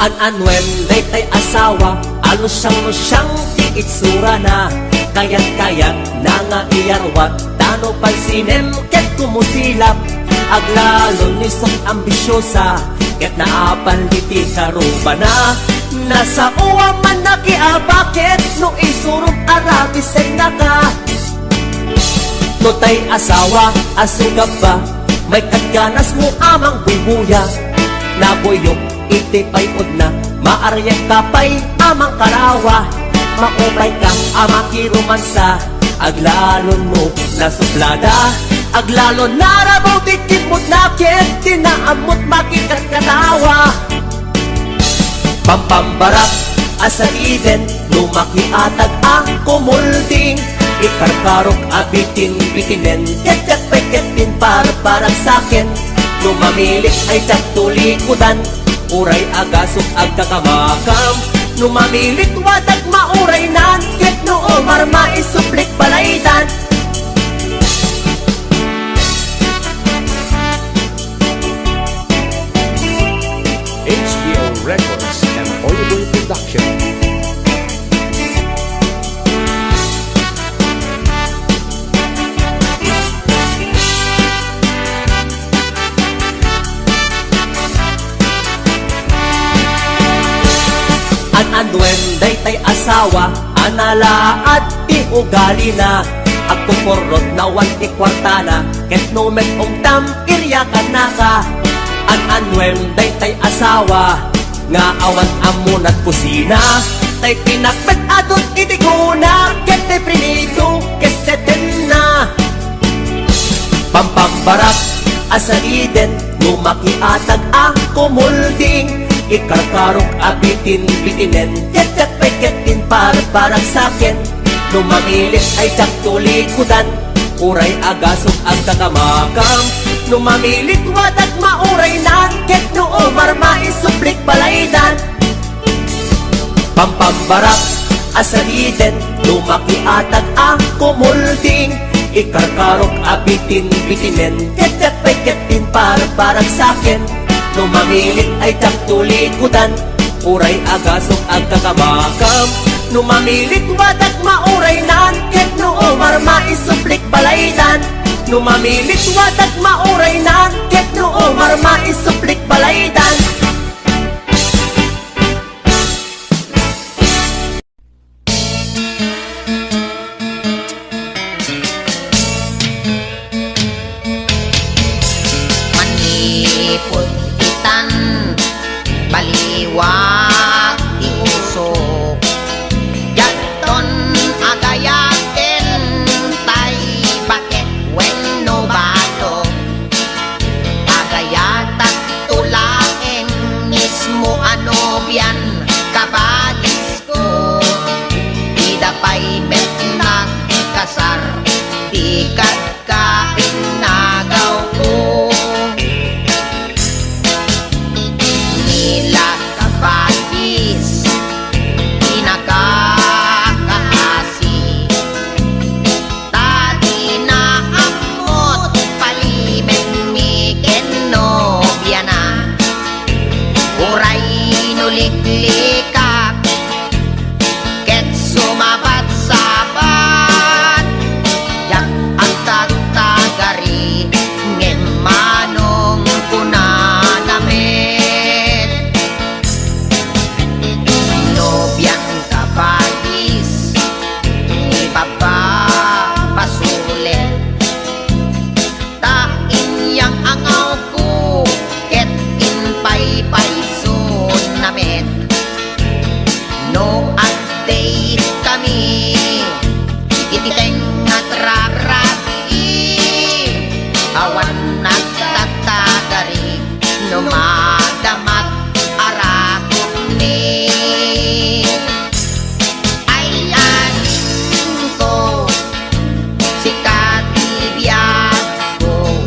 An-anwen day asawa, alo siyang ti itsura na. Kayat-kayat na nga iyarwat, tano pansinem ket kumusilap. Aglalon ni sok ambisyosa, ket naapaliti karuba na. Nasa uwa man nakiabakit, no isurum arabisen na ka. No tay asawa, asugab ba, may kadganas mo amang bubuya. Naboyok iti payod na, maaryak kapay amang karawa. Maupay ka amang kirumansa, aglalon mo na suplada. Aglalon narabaw tikimot nakit, tinaamot makikat katawa. Pampambarak asa iden, lumakiatag ang kumulding. Ikarkarok abitin bitinen, ket peketin parang sakin. Lumamilik ay tagtulikudan, uray agasok agkakamakam. Lumamilit wadag mauray nan, ket noo marma isuplik balaydan. HBO Records and Oliver Production. An-anwen day asawa, analaad ti ugali na. Agpuporot na wan ti kwartana, ket nomet ongtam iryakan na ka. An-anwen day asawa, nga awan amunat kusina. Tay pinakpet adot iti kuna, ket tay prinito keseten na. Pampambarak asa iden, lumakiatag ang kumulding. Ikarkarok abitin bitinen, ket peketin parang sakin. Lumamilit ay tagtulikudan, uray agasok ang kakamakam. Lumamilit wadag mauray nan, ket noo marma isuplik balaydan. Pampambarak asa iden, lumakiatag ang kumulding. Ikarkarok abitin bitinen, ket peketin parang sakin. Lumamilit ay tagtulikudan, uray agasok ang kakamakam. Lumamilit wadag mauray nan, ket noo marma isuplik balaydan. Lumamilit wadag mauray nan, ket noo marma isuplik balaydan. Manipod itan, baliwag iusok, yaton agayaten, tay bakit wenno bato. Agayatak tulaeng mismo ano biyan kabadis ko. Idapay met nagkasar, tikat ka inagaw ko. Nila kabadis, pinakakaasi. Tadi na amot palimen miken no biyana. Uray nuliklikak, ket sumabat sabat. Yak ang tagtagari, ngem manong kunanamit. Nobyang kabadis, ipapapasulit. Tain yang angaw ko, ket inpay-pay sunamit. No agday kami, ititeng at rarati. Awan nagtatagari, numadamat arakot ni. Ayan ko, si katibiyat ko,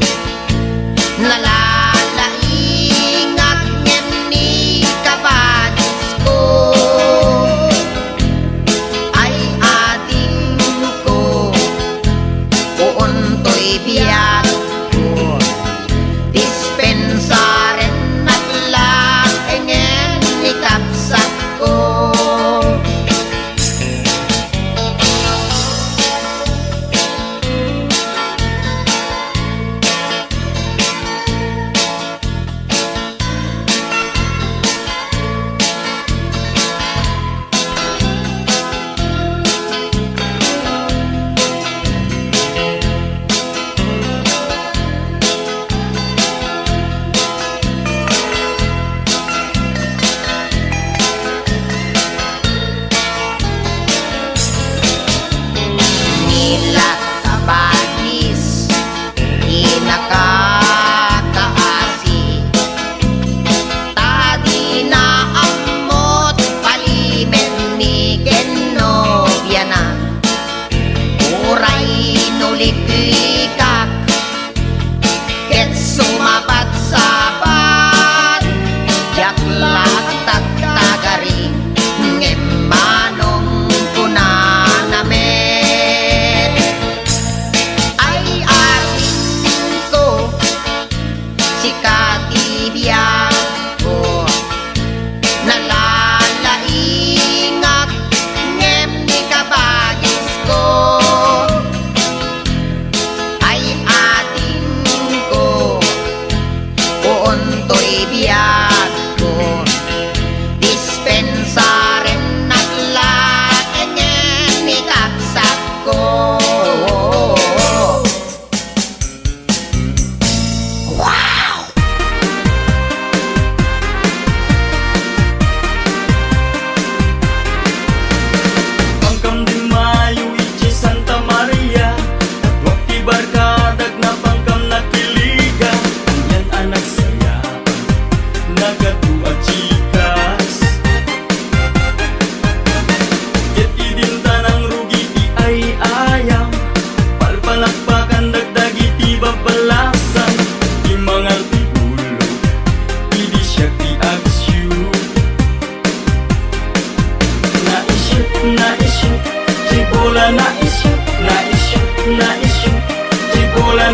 nalalaingat ngen ni kabadis ko. Ay ading ko, uuntoy biyat ko. Dispensaren at lakengen ni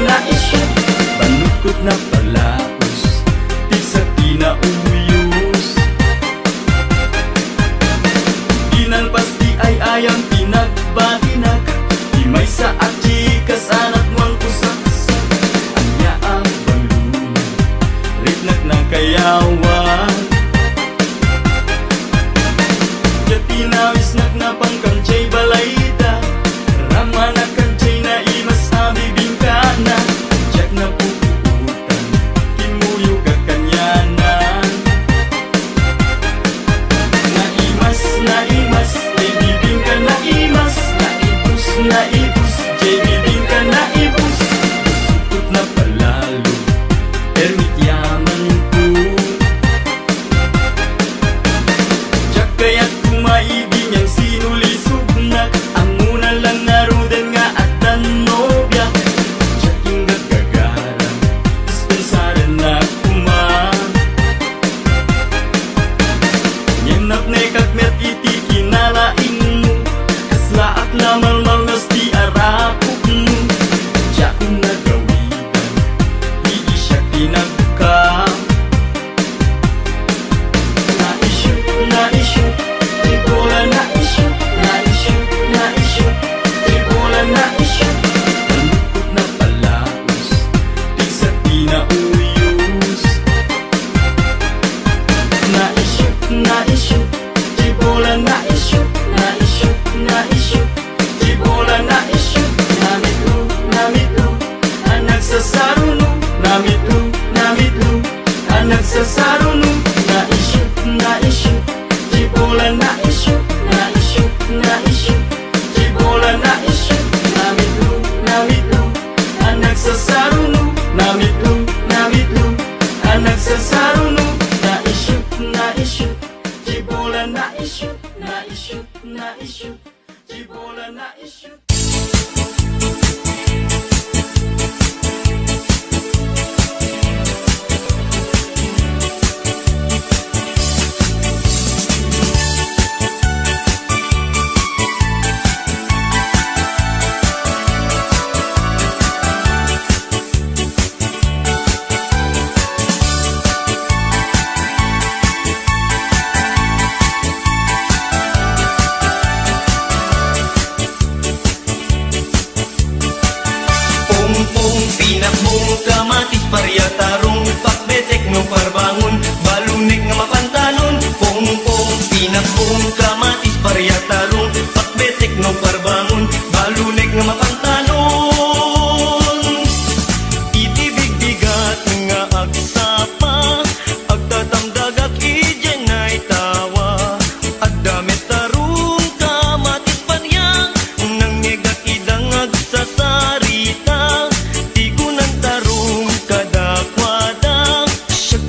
na isyo Banukot na palaos Di sa pinauyos Inalpas di ay ayang pinagbahinag Di may sa ajikas anak mang kusaksak Anya ang balunag Ritnak na kayawan Tinawis na pangkamchay balayda Rama na kamchay na imas abibingkana Jack na puputan Kimuyo kakanyanan Naimas Jay bibingka na imas Naibus Jay bibingka na ibus Usukot na palalo Permit yaman ko Jack kaya't kumaibig niyang sinulisugnak Ang una lang narudan nga at tanobya Jaking gagagaran Dispensaran na kumang Nyanap na ikakmet iti kinalaing mo Kaslaak na malmalngas di arapok mo Jakong nagawitan Di siya tinagka Na isyo Tibola na isyo Tibola na isyo Malukot na palaos Di sa pinauyos Na isyo Tibola na isyo Tibola na isyo Namitlo Anak sa saruno Namitlo Anak sa saruno Na isyo Tibola na isyo Tibola na isyo Namitlo Anak sa saruno Namitlo Anak sa saruno Na isyo Tibola na isyo Tibola na isyo Pinakbong kamatis parya tarong Pakbetek no parbangon Balunik nga mapantanon Pong-pong pinakbong kamatis parya tarong Pakbetek no parbangon Balunik nga mapantanon Itibigbigat nga agsapa Agtatamdagak ijen ay tawa Agdamit tarong kamatis parya Nangyegak idang agsasarita Kadakwada siya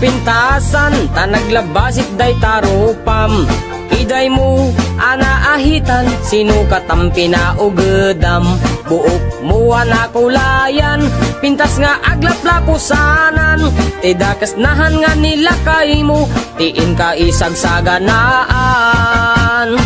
pintasan, ta naglabasit day tarupam. Iday mo, anaahitan, sinukat ang pinaugedam. Buok mo anakulayan, pintas nga aglaplapusanan. Tidakas nahan nga nila kay mo, tiin ka isagsaganaan.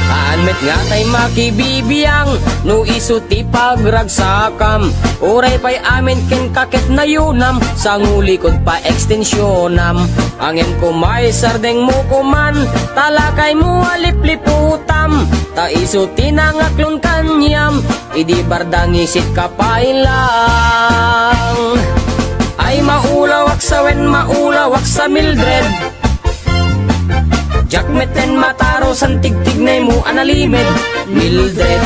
Anmet nga tay makibibiyang, no isuti pagragsakam. Uray pa'y amin ken kakit na yunam, sa ngulikod pa ekstensyonam. Angin ko may sardeng mo kuman, talakay mo alipliputam. Ta isuti na ngaklon kanyam, idi bardang isit ka pailang. Ay maulawak sa wen, maulawak sa Mildred. Jakmeten mataro san tigtignay mo analimed Mildred.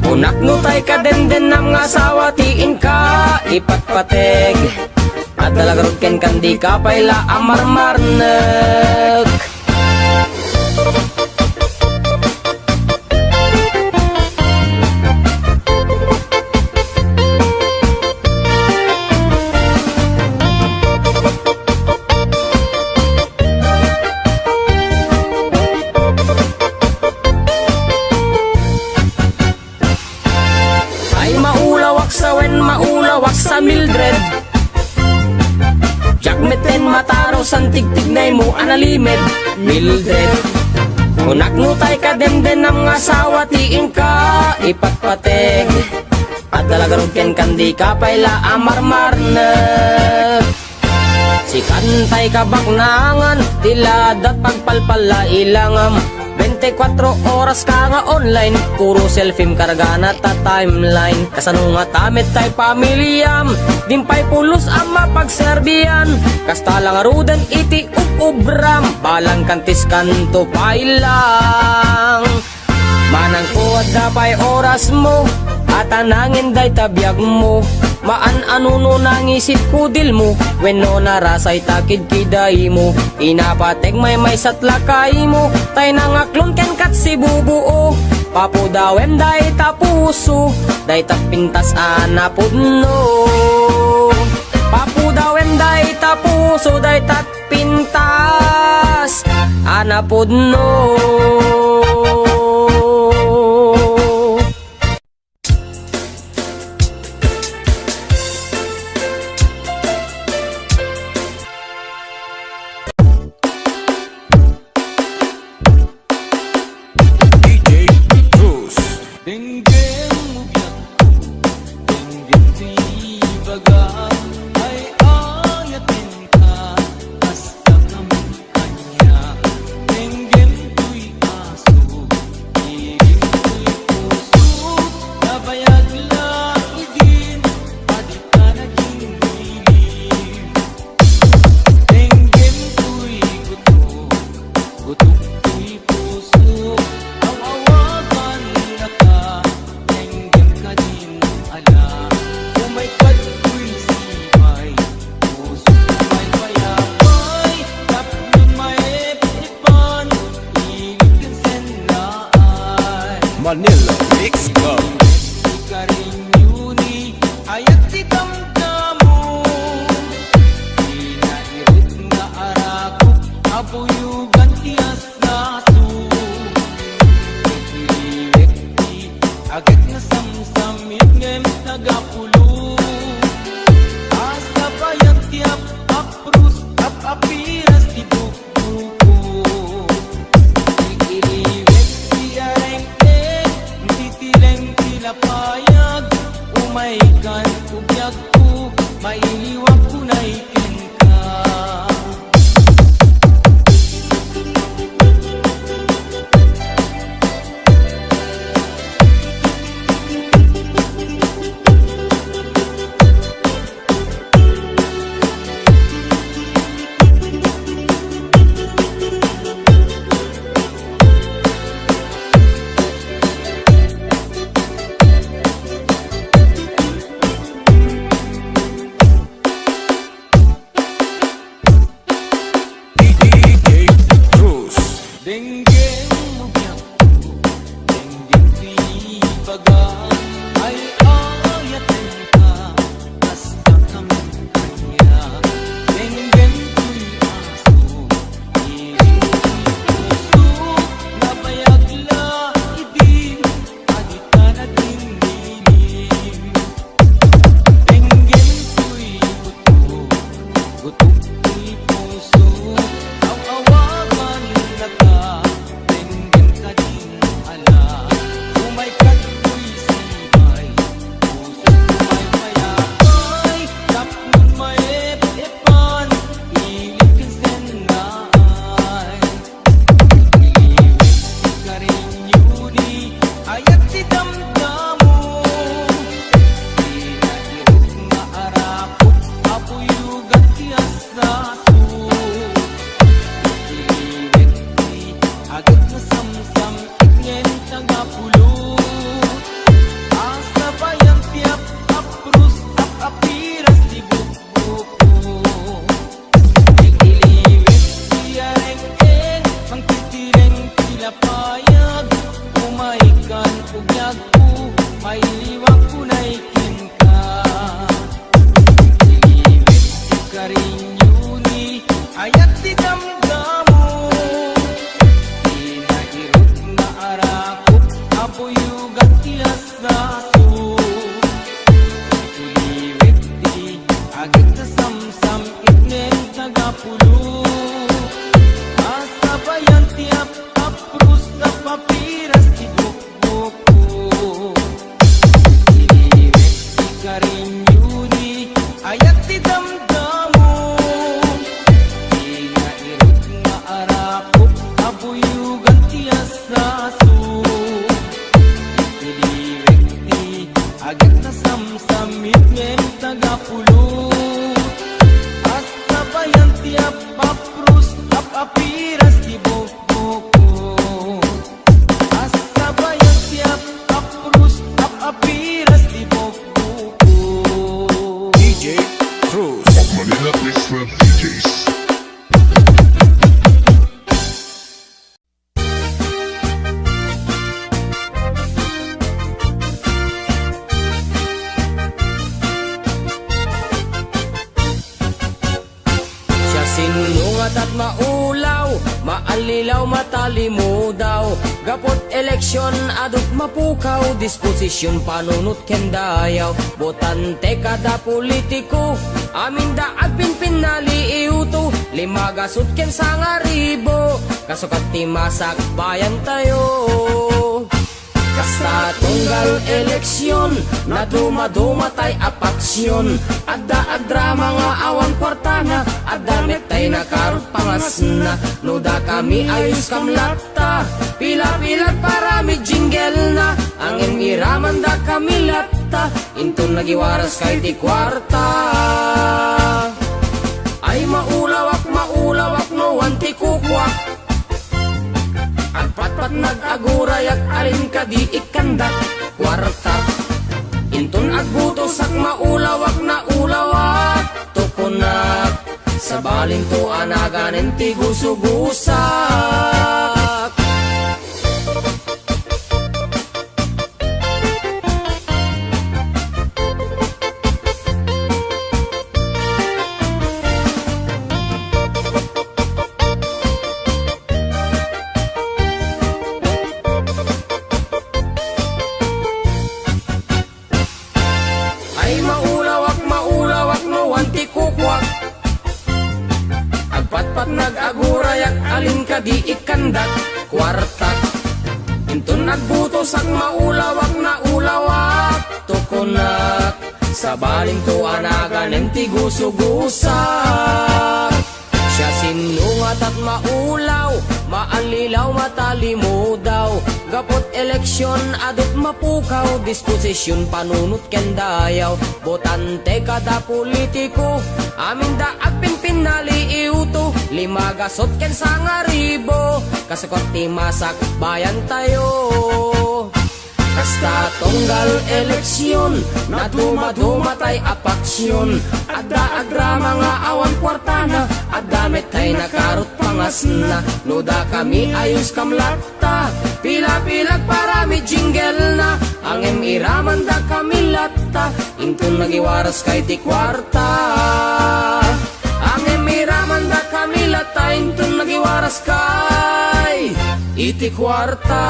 Unak no tay ka den ng asawa, tiin ka ipatpateg. At dalagarod ken kandi ka payla amarmarnek. Maulawak sa Mildred. Jakmeten mataro san tigtignay mo analimed Mildred. Unak no tay ka den ng asawa, tiin ka ipatpateg. At dalagarod ken kandi ka payla amarmarnek. Si kantay ka baknangan, tiladat pagpalpala ilangam. 24 oras ka nga online, puro selfie karga na ta timeline. Kasano nga tamit tay pamilyam, dimpay pulos ang mapagserbiyan. Kasta lang aruden iti ubram, balang kantis kanto pailang. Manang kuwad da pay oras mo, at anangin day tabiyag mo. Maan anuno nangisit kudil mo, wenno narasay takid kiday mo. Inapateg may satlakay mo, tay nangaklon ken kat si bubuo. Papudawem day tapuso, day tapintas anapudno. Papudawem day tapuso, day tatpintas anapudno. Manila Mix Club. Agad na samsamit ngem nagapulo. Asa bayang tiap aprus apiras di buku. Ikiliwek di arengke, titileng tilapayag. Umaikan kubyag ko, mailiwag ko na ikin ka. Denggeng mubiak denggeng tibaga ay ayatin ka basta kami kanya denggeng tuy puyugan ti asaso Ipiliwek ti agad na samsamit ngem tagapulo At sabayan ti apaprus apiras ti bokboko At sabayan ti apaprus apiras ti bokboko DJ Cruz. Manila Mix Club DJs. Siya sinungat at maulaw, maalilaw, matalimudaw. Gapot eleksyon, adot mapukaw, disposisyon panunot kendayaw. Botante kada politiko, amin daag pinpinali iuto. Limagasot ken sangaribo, kasukat ti masak bayan tayo. Kasta tunggal eleksyon, na dumadumatay apaksyon. Adda drama nga awan kwartana, adda metay na karot pangas na. Nuda kami ayos kamlata, pila-pilat para may jingle na. Ang emiraman da kami lata, inton nagiwaras kay ti kwarta. Ay maulawak no anti kukwak. Agpat-pat nag-agurayak alin ka di ikandak kwarta. Inton agbutosak maulawak na ulawak tukunak. Sa baling to anaganen ti gusugusak. Ay maulawak no anti kukwak. Agpat-pat nag-agurayak alin ka di ikandak kwarta. Inton nagbutos ang maulawak na ulawak tukunak. Sa baling tuanagan ng tigusugusak. Siya sinungat at maulaw, maalilaw, matalimudaw. Gapot eleksyon, adot mapukaw, disposisyon panunot kendayaw. Botante kada politiko, amin daag pinpinali iuto. Limagasot ken sangaribo, kasukot ti masak bayan tayo. Kasta tunggal eleksyon, na dumadumatay apaksyon. Adda agrama nga awan kwartana, adda metay na karot pangas na. Nuda kami ayos kamlata, pila-pilag para may jingle na. Ang emiraman da kami lata, inton nagiwaras kay ti kwarta. Ang emiraman da kami lata, inton nagiwaras kay iti kwarta.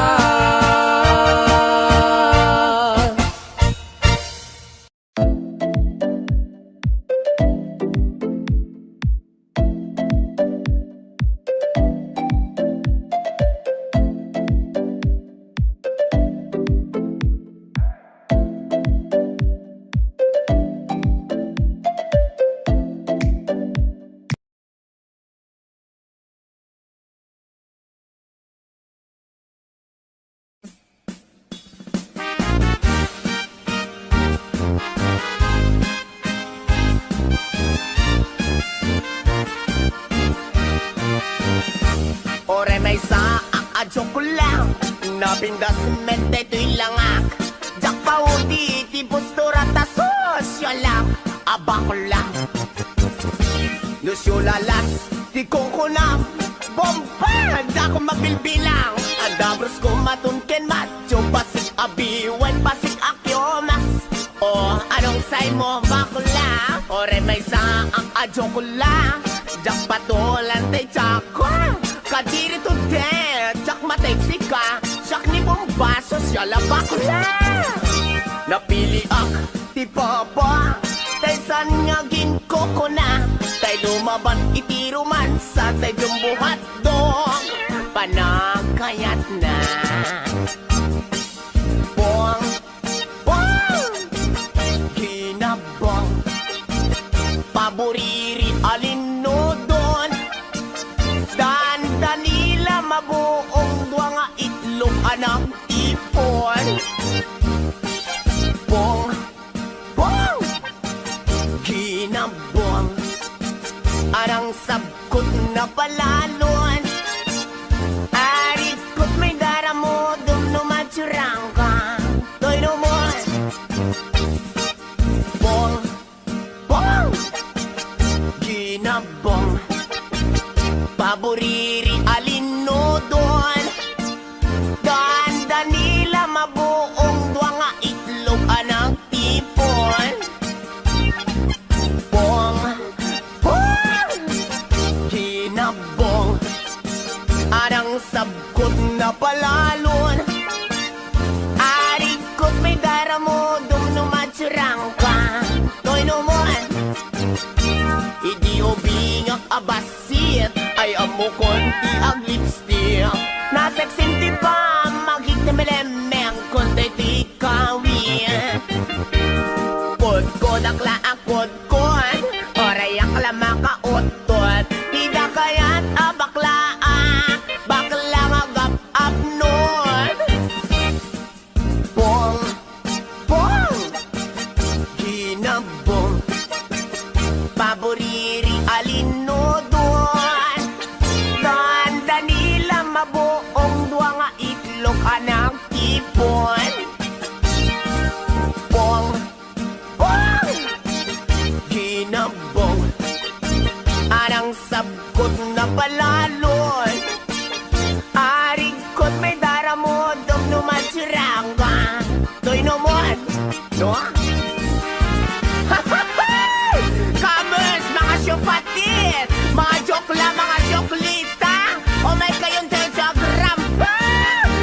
Ore may saak adyo ko lang, napindas mente to'y langak. Jak pa uti ti postura ta sosyalam, abako lang. Nusyulalas ti kongkunam, bomba da ko magbilbilang. Adabros ko matunken matyo, pasik abiwan, pasik akyomas. O anong say mo bakula? Ore may saak adyo ko lang, jak patulan tay chako. Kadiri to dead, jak matexi ka, jak ni bombaso siya labakula. Napili ak, ti papa, tay san nga ginkoko na. Tay lumaban itiruman sa tay jumbuhat dong, panagkayat na. Bong, bong, ginabong, paboriri alinodon. Danila mabuong duwa nga itlog anang ipon. Bong, bong, ginabong, arang sabkot na palalon. Arikot may daramo, dumnumatsurang ka, to'y numon. Bong, bong, ginabong, paboriri alinodon. Ganda nila mabuong duwa nga itlog anang tipon. Bong, bong, ginabong, arang sabkot na palalon. Arikot may daramo, dumnumatsurang ka, to'y numon. Idi obingak abasit, ay amo konti ang lipstick. Naseksinti pa, magigtimelemeng konti ti kawin. Pod ko nakla akod kon, oray akla makautot. Tida kaya't abaklaan, bakla magap-up nun. Bong, bong, ginabong, paboriri alinodon. Ganda nila mabuong duwa nga itlog anang tipon. Bong, bong, ginabong, arang sabkot na palalon. Arigkot may daramo, dumnumatsurang ka, to'y numon. No? Kamers, mga syupatit, mga joke lang, mga syoklita. O may kayong telegram pa.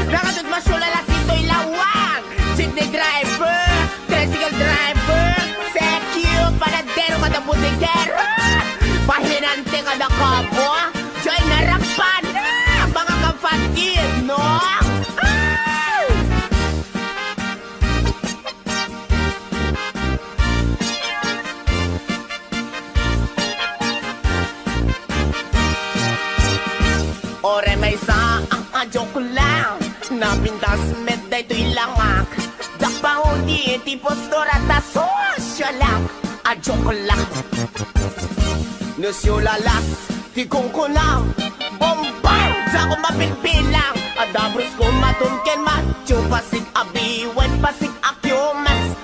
Nakatut masyulala sito'y lawang. Jeepney driver, tricycle driver, secure, panadero kada butigero. Pahinante kada kabo, joy narapan na mga kapatid, no? Ay! Ore may sa ang joke lang, napintas med day to'y langak. Dakpa hudi ti postura ta sosyalang, a joke lang. Nasyulalas, ti kungkulang, bombang, sa ko mapilpilang. Adabros ko matunken matyo, pasig abiwan, pasig akyomas.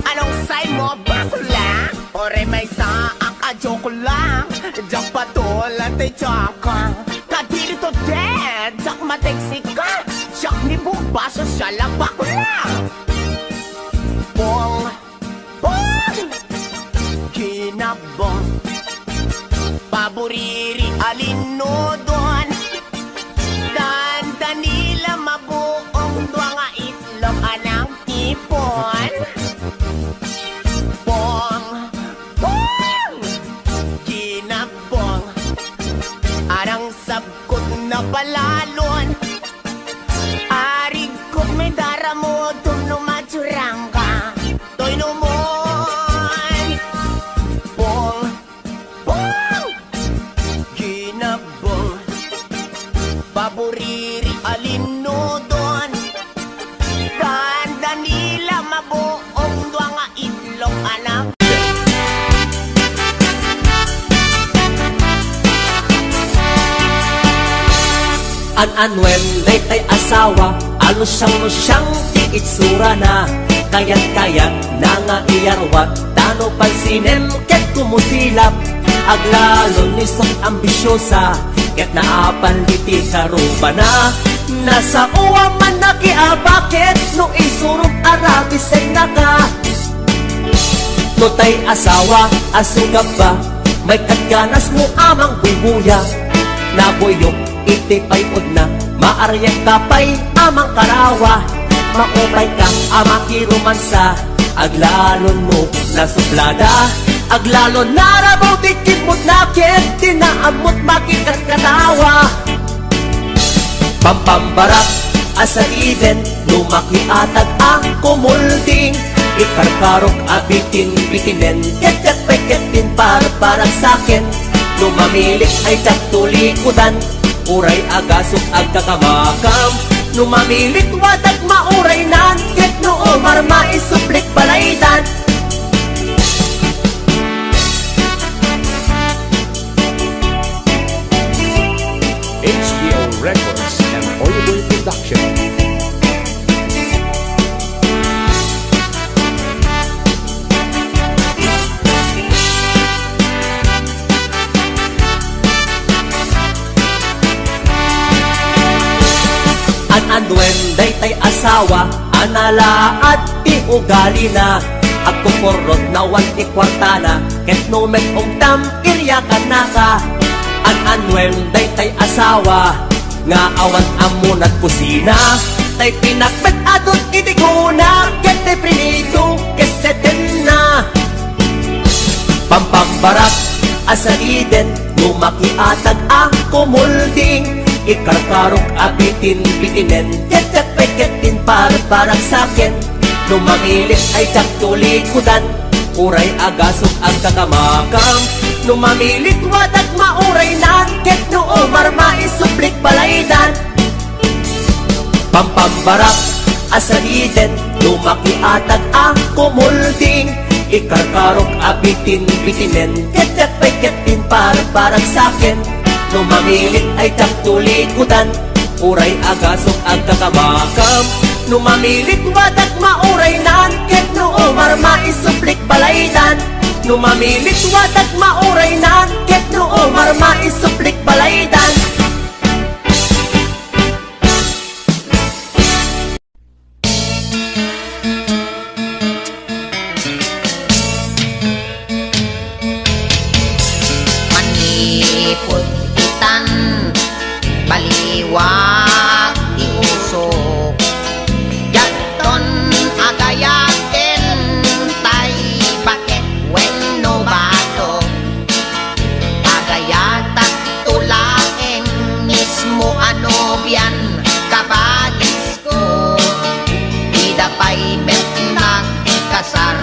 Anong say mo, bakla? Ore may sa ang joke lang, jakpa tola tay tsaka. Kadiri to dead, jak mateksik ka, jak ni bubaso siya lang bakla. Bong, bong, ginabong, paboriri alinodon. Ganda nila mabuong duwa nga itlog anang tipon. Bong, bong, ginabong, arang sabkot na palalon. Arigkot may daramo, dumnumatsurang ka, to'y numon. Bong, bong, ginabong, paboriri alinodon. Ganda nila mabuong duwa nga itlog anang. An-anwen, tay asawa, alusyang-lusyang ti itsura na. Kayat-kayat na nga iyarwat, tano pansinem ket kumusilap. Aglalon ni sok ambisyosa, ket naapan liti karuba na. Nasa uwa man nakiabakit, no isurog arabisay na ka. No tay asawa, asugab ba, may kadganas mo amang bubuya. Nabuyok iti payod na, maaryak kapay amang karawa. Maupay ka amang kirumansa, aglalon mo na suplada. Aglalon narabaw dikit mo't nakit, tinaamot makikat katawa. Pampambarak asa iden, lumakiatag ang kumulding. Ikarkarok abitin bitinen, ket-ket-pay-ket din parang sakin. Lumamilik ay tatulikudan, uray agasok agkakamakam. Numamilit wadag mauray nan, ket no omar maisuplik balaydan. HBO Records and Audible Production. Ananwen day tay asawa, anala at ti ugali na. Ako korot na wan ti kwartana, ket no met tam iryakan na ka. Ananwen day tay asawa, nga awan amunat kusina. Tay pinakbet adot itiguna, ket tay prinito keseten na. Pampambarak asaliden, lumakiatag ako mulding. Ikarkarok abitin bitinen, ketek peketin parang sakin. Numangilit ay tsak tulikudan, uray agasok ang kakamakam. Numamilit wadag mauray nan, ket no omar maisuplik balaydan. Pampambarak asaliden, lumakiatag ako mulding. Ikarkarok abitin bitinen, ketek peketin parang sakin. Numamilit ay tsak tulikudan, uray agasok ang kakamakam. Numamilit wadag mauray nan, ket no omar maisuplik balaydan. Numamilit wadag mauray nan, ket no omar maisuplik balaydan. Manipod itan, baliwag iusok, jaton agayaken, tay bakit when no bato, agayatak tulaeng mismo ano biyan, kabadis ko, idapay bet nagkasar,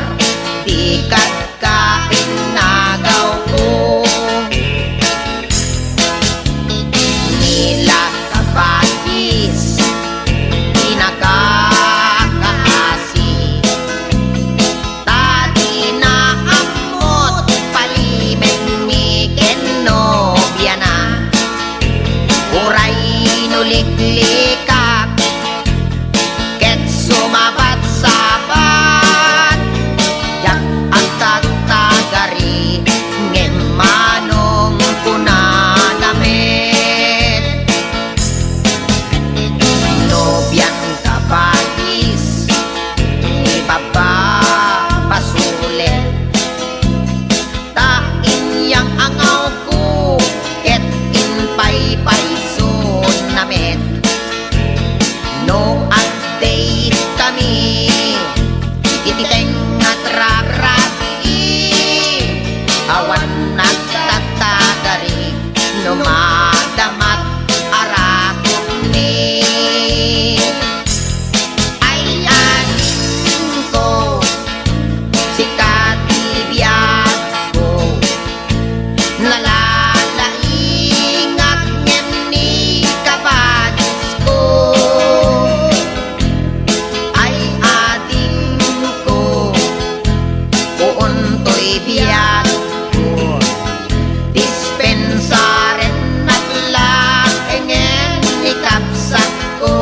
tikat ka inagaw ko. Nila kabagis, pinakakaasi, tadi na amot palimen mi kenobya na, uray nuliklikak, ket sumabat sabat, yak ang tagtagari, ngem manong kunanamit. Nobyang kabagis, ipapapasulit, tain yang angaw ko, ket inpay-pay sunamit. No update kami, ititeng at rarati, awan nagtatagari, numadamat arakot ni. Ay aning ko, si katibiyat ko, nalalaingat ngem ni kabagis ko. Ay ading ko, uuntoy biyat ko, dispensaren at lakengen ikapsat ko.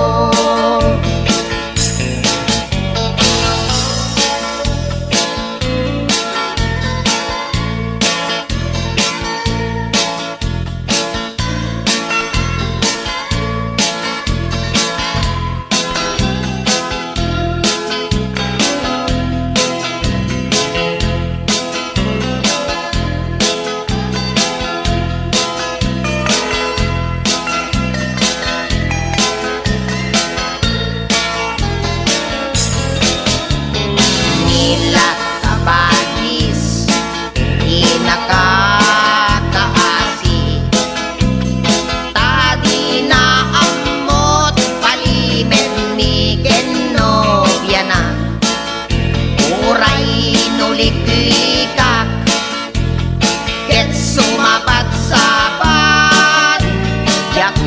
Nila kabagis, inakakaasi, tadi na amot palimen ni kenobya na, uray nuliklikak, ket sumabat sabat, yak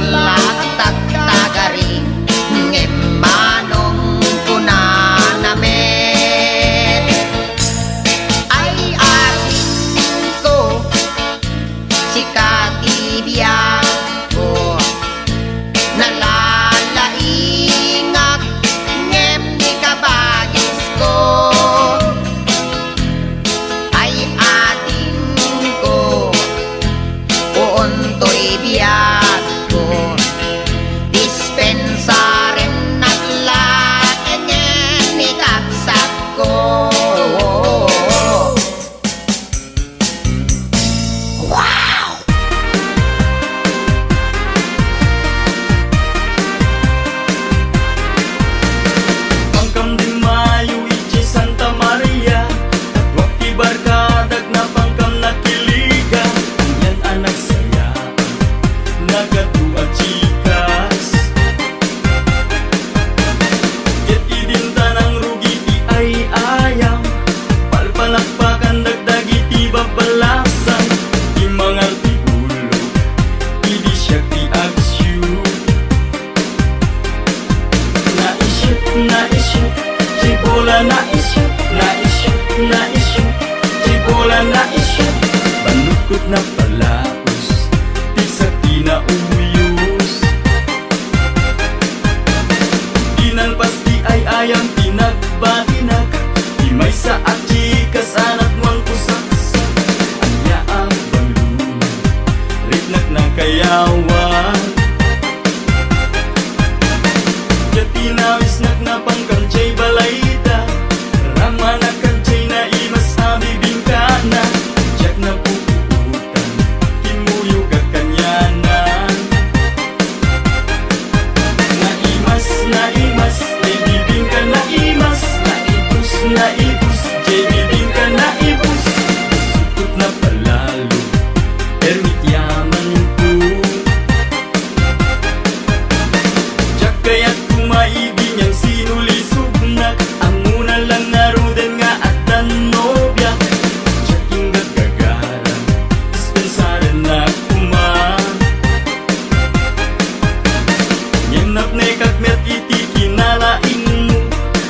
nekagmet iti kinalain mo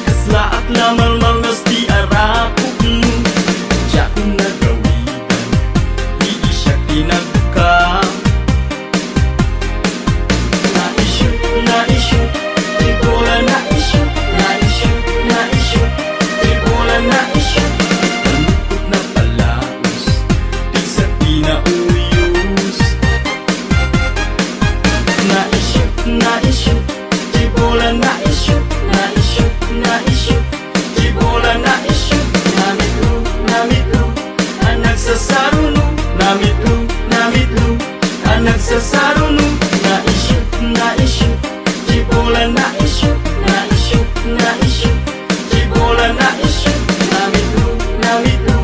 Kaslaat na malmalngas di arakog mo Diya ko nagawitan, di siya tinagka Na-issue, di bola na-issue Na-issue, di bola na-issue Malukot na palaos, di sa pinauyos Na-issue, di bola na-issue di bola na-issue Namitlo, ang nagsasaruno Namitlo, ang nagsasaruno Na-issue, di bola na-issue di bola na-issue Namitlo,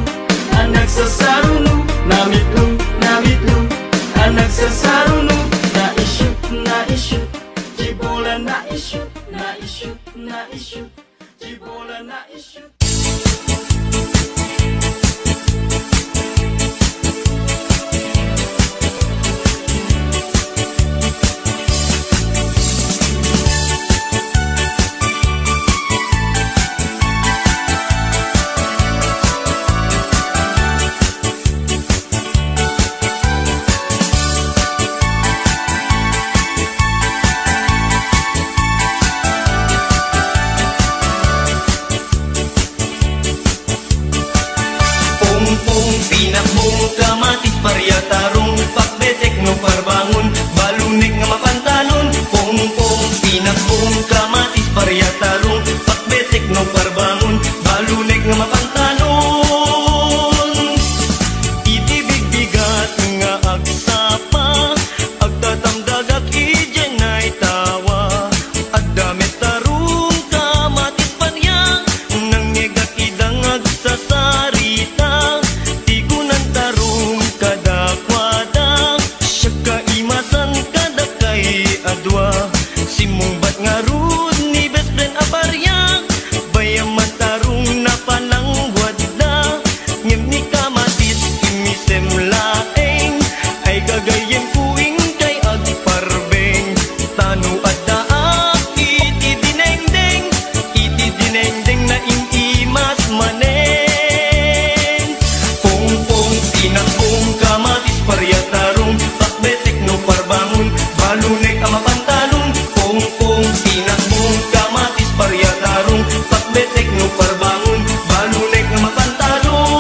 ang nagsasaruno Namitlo, ang nagsasaruno Na-issue, di bola na-issue di bola na-issue Pong pinakbong kamatis paryatarong pakbetek no parbangon balunek nga mapantanon Pong pinakbong kamatis paryatarong pakbetek no parbangon balunek nga mapantanon Iti bigbigat nga agsapa agtatamdagak ijen ay tawa addamet tarong kamatis parya nang ngegak idang agsasarita adwa simumbat nga rud ni best friend aparya bayaman tarong na panangwad na ngem ni kamatis imisem laeng ay gagayem kuing kay agparbeng tanu addaak iti dinengdeng na imas maneng pong pinakbong kamatis paryatarong pakbetek no parbangon balunek ang mapantalong Pong pinakbong kamatis paryatarong pakbetek no parbangon balunek ang mapantalong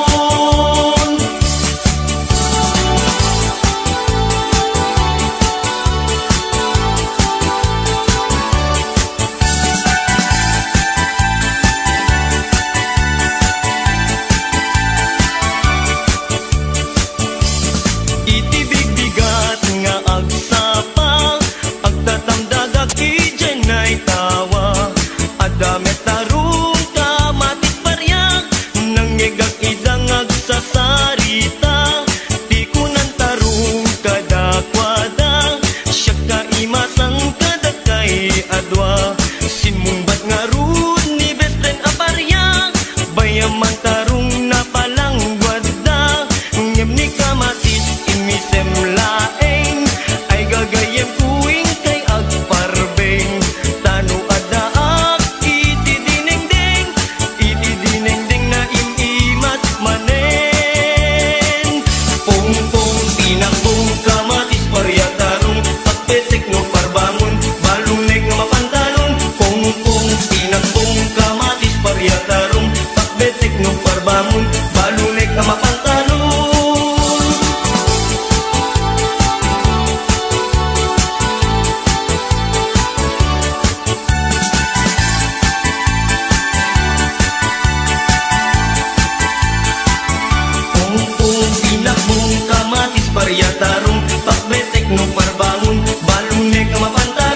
Iti bigbigat nga agsapa agtatamdagak ijen ay tawa adamet tarong kamatis parya nangegak idang agsasarita di kunan tarong kadakwada siya kaimasang kadakay adwa simumbat nga rud ni best friend aparya bayaman tarong napalangwad na ngem ni kamatis imisem laeng ay gagayem kuing kay agparbeng tanu addaak iti dinengdeng na imas manen Pong pinakbong kamatis paryatarong pakbetek no parbangon balunek nga mapantalon Pong pinakbong kamatis paryatarong pakbetek no parbangon balunek nga mapantalon pinakbong kamatis paryatarong pakbetek no parbangon balunek nga mapantalon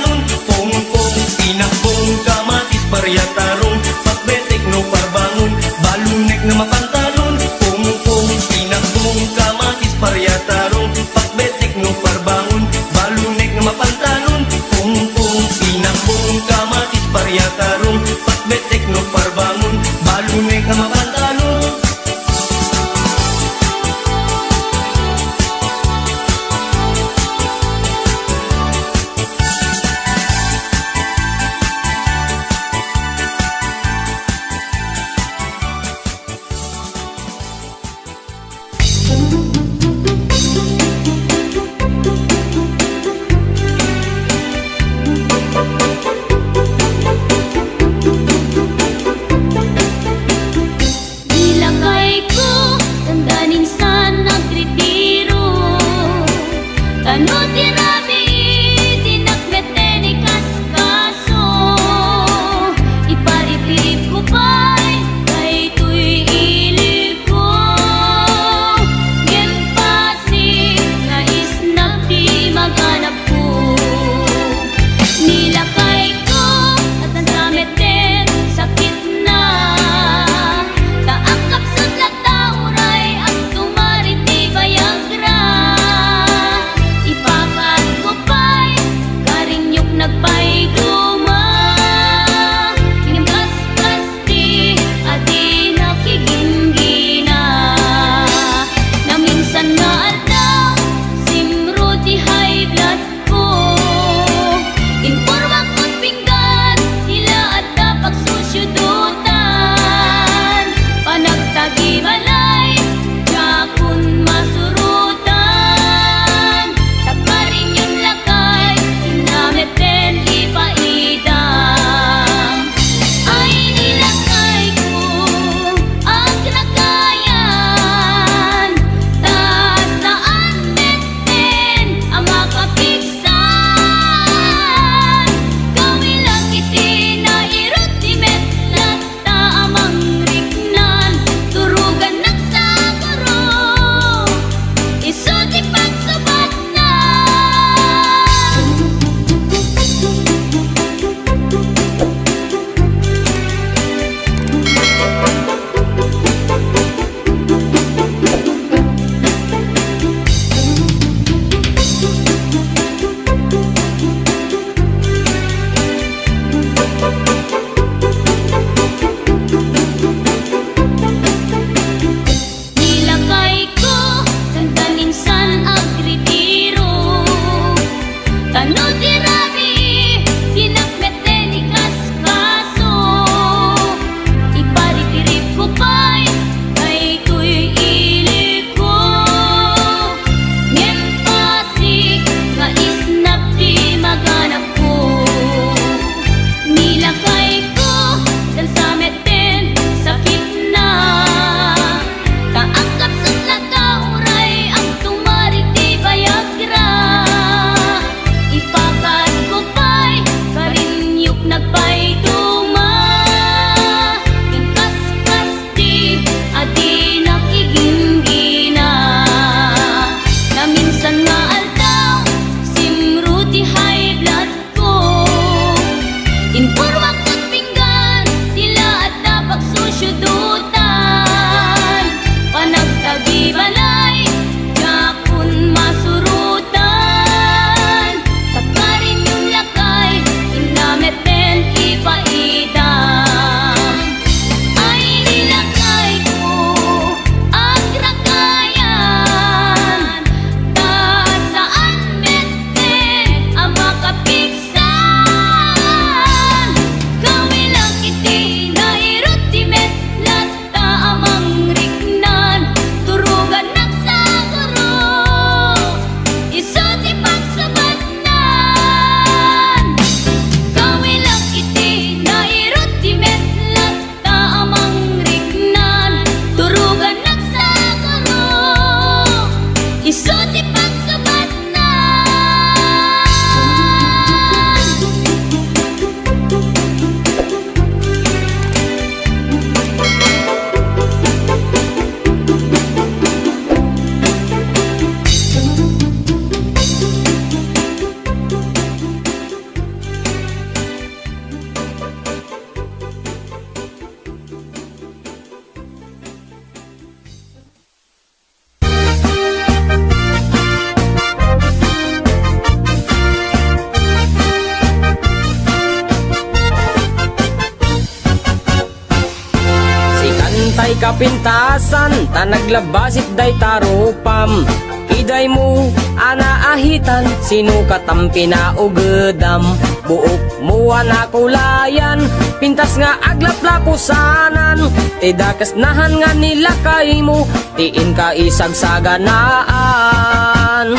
kapintasan, ta naglabasit day tarupam. Iday mo, anaahitan, sino katam pinaugedam. Buok mo anakulayan, pintas nga aglaplapusanan. Tidakas nahan nga nilakay mo, tiin ka isagsaganaan.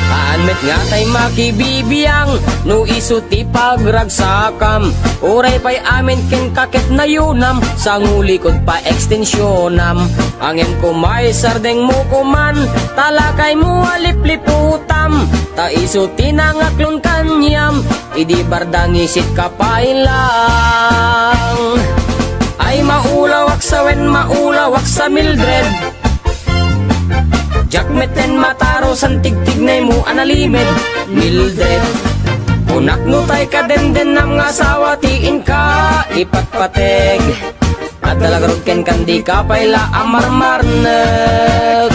Kaanmet nga tay makibibiyang, no iso ti pagragsakam. Oray pa'y amin ken kakit na yunam, sa ngulikod pa ekstensyonam. Angem ko may sardeng mo kuman, talakay mo alipliputam. Ta iso tinangaklon kanyam, idi bardang isit kapailang. Ay maulawak sa wen, maulawak sa Mildred. Jakmeten mataro san tigtignay mo analimed Mildred. Unak no tay ka den nam nga asawa tiin ka ipatpateg. At dalagarod ken kandi ka payla amarmarnek.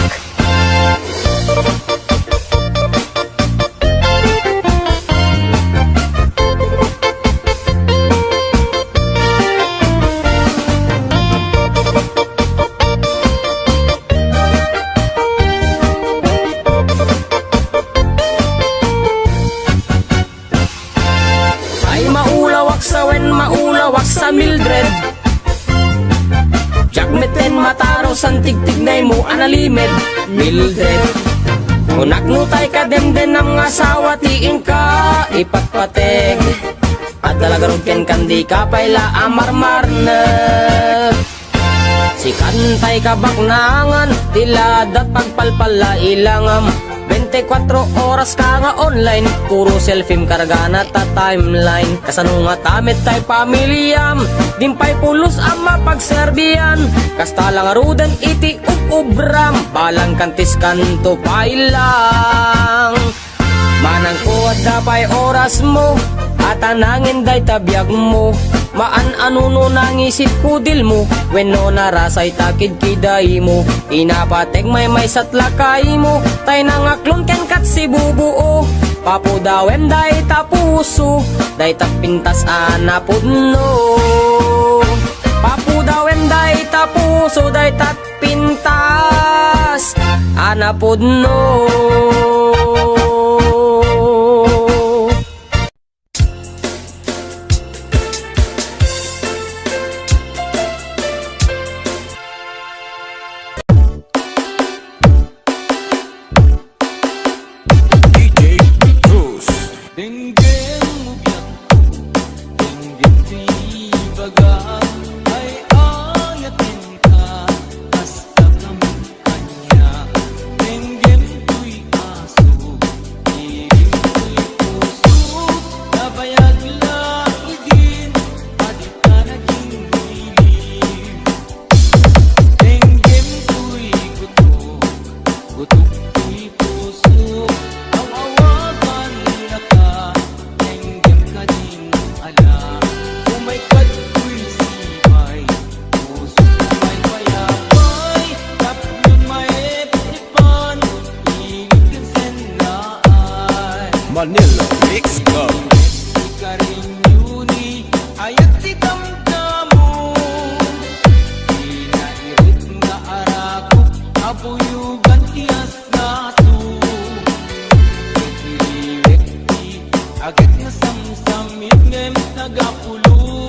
Maulawak sa Mildred. Jakmeten mataro san tigtignay mo analimed Mildred. Unak no tay ka den nam nga asawa tiin ka ipatpateg. At dalagarod ken kandi ka payla amarmarnek. Si kantay ka baknangan, tiladat pagpalpala ilangam. 24 oras ka nga online, puro selfie karga na ta timeline. Kasano nga tamit tay pamilyam, dimpay pulos ang mapagserbiyan. Kasta lang arudan iti ubram, balang kantis kanto pailang. Manang ko at dapay oras mo, at anangin day tabiyag mo. Maan anuno nangisit kudil mo, when no narasay takid kiday mo. Inapateg may satlakay mo, tay nangaklon ken kat si bubuo. Papudawem day tapuso, day tapintas anapudno. Papudawem day tapuso, day tapintas anapudno. Denggeng mubiak, denggeng tibaga, ay ayatin ka, hasta kami kanya. Denggeng tuy aso, iring tuy puso, nabayag lang idin, adik ka naging hilig. Denggeng tuy gutok, gutok tuy puso, awawagan na ka, denggem ka din ala. Umay kato'y sibay, puso may payapay, taplon may pipan, ilig yung senaan. Manila Mix Club. Ika rin yuni, ayat di damdamo. Pinairit nga arakok, abuyugan tiyas naso. Ikiliwek di, agad na samsamit ngem tagapulo.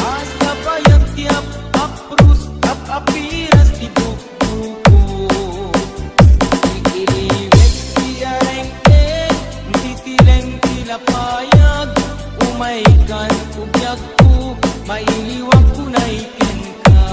Asa bayag tiyap, aprus, apiras di buko. Ikiliwek di areng-eng, titileng tilapayag. Umaikan ubiyag ko, mailiwag ko na ikin ka.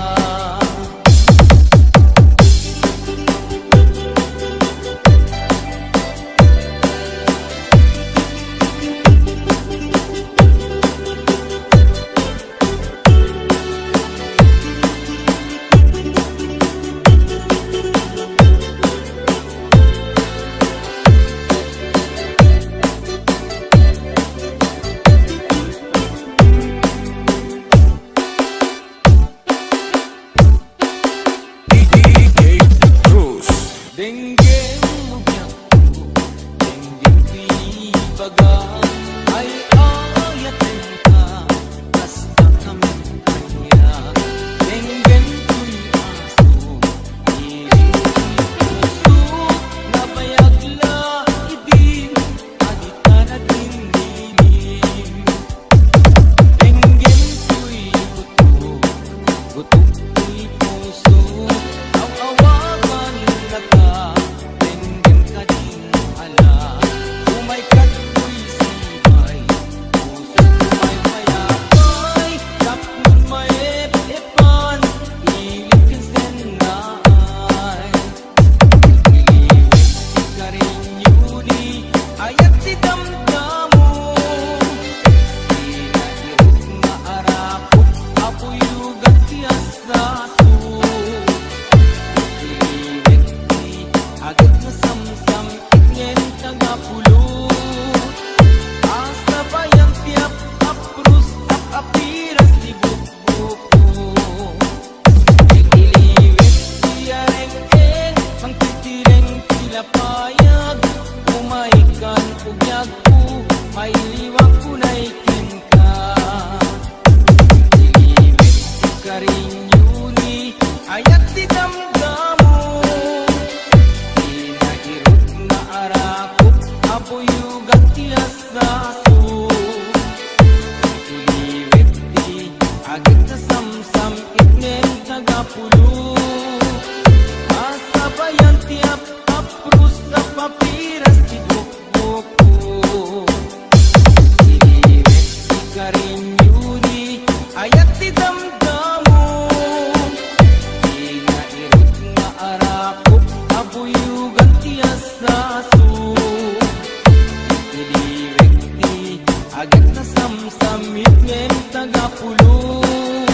pulot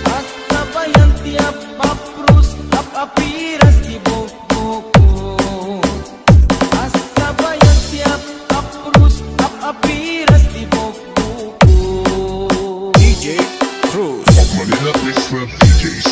At sabayan tiap paprus Ap apiras di bokbokot At sabayan tiap paprus Ap apiras di bokbokot DJ Cruz. Manila Extra DJs.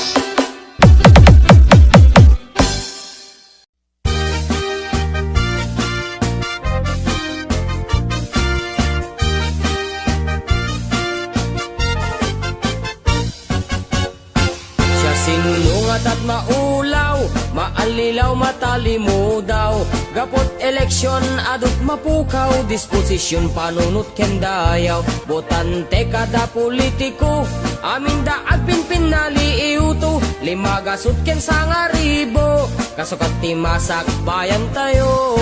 Siya sinulungat at maulaw, maalilaw, matalimudaw. Gapot eleksyon, adot mapukaw, disposisyon, panunot kendayaw. Botante kada politiko, amin da agpinpin naliiuto. Limagasot ken sangaribo, kasukat ti masak bayan tayo.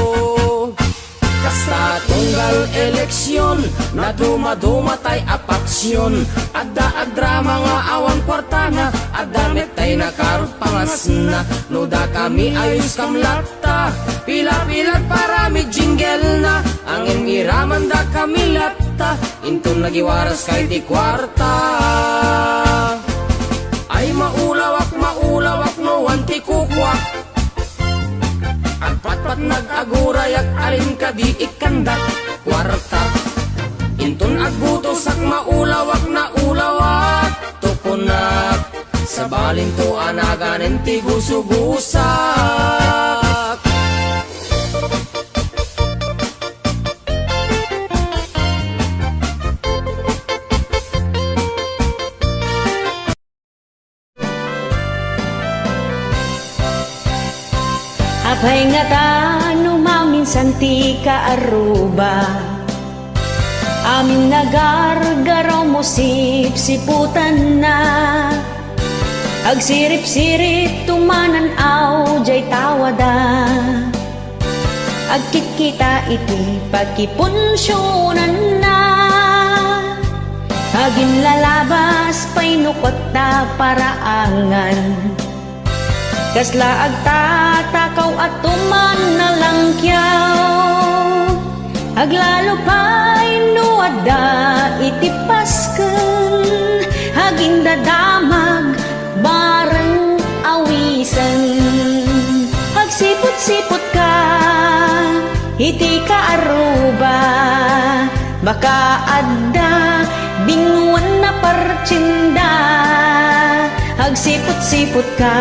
Kasta tunggal eleksyon na dumaduma tay apaksyon. Adda agdrama nga awan kwartana, adda metay na karot pangas na. Nuda kami ayos kamlata, pila-pilat parami jingle na. Angin miraman da kami lata, intun nagiwaras kay di kwarta. Ay maulawak no wanti kukwak. Agpat-pat nag-agurayak alin ka di ikandak kwarta. Intun agbutosak maulawak na ulawak tupunak. Sa balin to anaganen ti gusugusak. Apay nga tano maminsan ti kaaruba Amin nagargaraw mo sip-siputan na Agsirip-sirip tumananaw jay tawada Agkikita iti pagkipunsyonan na Agin lalabas pa'y nukot na paraangan Kasla agtatakaw at tuman na langkyaw Aglalo pa'y nuada itipasken Haging dadamag bareng awisan Hagsipot-sipot ka iti kaaruba Baka adda binguan na partsinda Hagsipot-sipot ka